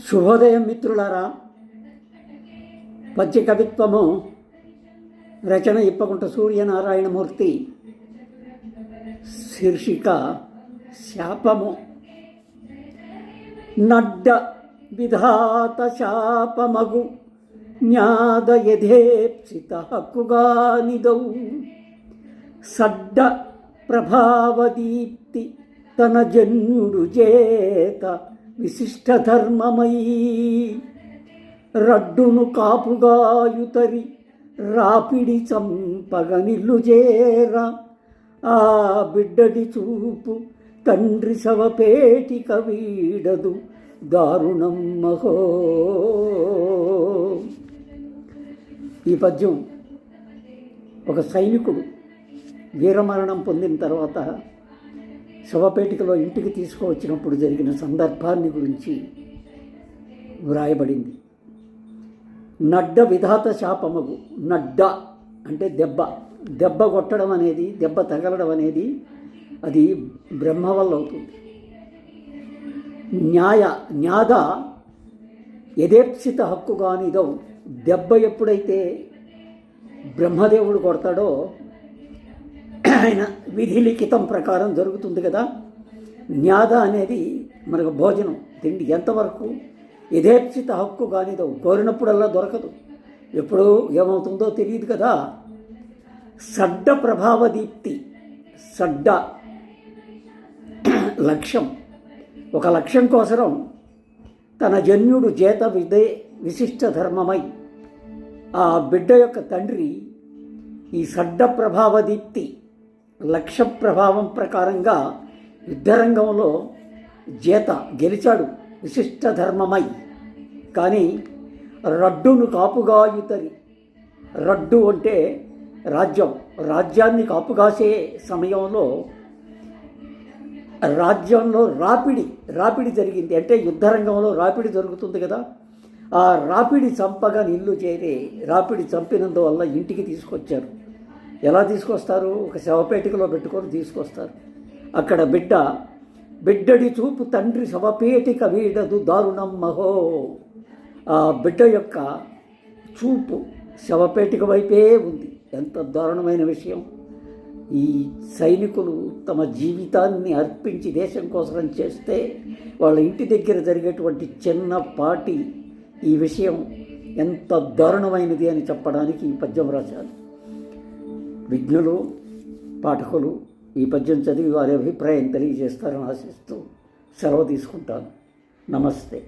శుభోదయం మిత్రులారా. పద్య కవిత్వము రచన ఇప్పకుంట సూర్యనారాయణమూర్తి. శీర్షిక శాపము. నడ్డ విధాత శాపమగు జ్ఞాద యథేప్సిత హక్కుగానిదౌ సడ్డ ప్రభావదీప్తి తన జన్యుడు చేత విశిష్ట ధర్మమై రడ్డును కాపుగాయుతరి రాపిడి చంపగనిల్లు చేర ఆ బిడ్డడి చూపు తండ్రి శవపేటిక వీడదు దారుణం మహో. ఈ పద్యం ఒక సైనికుడు వీరమరణం పొందిన తర్వాత శవపేటికలో ఇంటికి తీసుకువచ్చినప్పుడు జరిగిన సందర్భాన్ని గురించి వ్రాయబడింది. నడ్డ విధాత శాపమగు. నడ్డ అంటే దెబ్బ. దెబ్బ కొట్టడం అనేది, దెబ్బ తగలడం అనేది అది బ్రహ్మ వల్ల అవుతుంది. జ్ఞాద యథేప్సిత హక్కుగానిదౌ. దెబ్బ ఎప్పుడైతే బ్రహ్మదేవుడు కొడతాడో ఆయన విధి లిఖితం ప్రకారం జరుగుతుంది కదా. జ్ఞాద అనేది మనకు భోజనం, తిండి. ఎంతవరకు? యథేప్సిత హక్కు కానిదో, కోరినప్పుడల్లా దొరకదు, ఎప్పుడు ఏమవుతుందో తెలియదు కదా. సడ్డ ప్రభావదీప్తి. సడ్డ లక్ష్యం. ఒక లక్ష్యం కోసరం తన జన్యుడు చేత విశిష్ట ధర్మమై ఆ బిడ్డ యొక్క తండ్రి ఈ సడ్డ ప్రభావదీప్తి లక్ష్య ప్రభావం ప్రకారంగా యుద్ధరంగంలో గెలిచాడు విశిష్ట ధర్మమై. కానీ రడ్డును కాపుగాయుతరి. రడ్డు అంటే రాజ్యం. రాజ్యాన్ని కాపుగాసే సమయంలో రాజ్యంలో రాపిడి జరిగింది. అంటే యుద్ధరంగంలో రాపిడి జరుగుతుంది కదా. ఆ రాపిడి చంపగా నిల్లు చేరే. రాపిడి చంపినందువల్ల ఇంటికి తీసుకొచ్చారు. ఎలా తీసుకొస్తారు? ఒక శవపేటికలో పెట్టుకొని తీసుకొస్తారు. అక్కడ బిడ్డడి చూపు తండ్రి శవపేటిక వీడదు దారుణం మహో. ఆ బిడ్డ యొక్క చూపు శవపేటిక వైపే ఉంది. ఎంత దారుణమైన విషయం! ఈ సైనికులు తమ జీవితాన్ని అర్పించి దేశం కోసం చేస్తే వాళ్ళ ఇంటి దగ్గర జరిగేటువంటి చిన్నపాటి ఈ విషయం ఎంత దారుణమైనది అని చెప్పడానికి ఈ పద్యం రాశారు. విజ్ఞులు, పాఠకులు ఈ పద్యం చదివి వారి అభిప్రాయం తెలియజేస్తారని ఆశిస్తూ సెలవు తీసుకుంటాను. నమస్తే.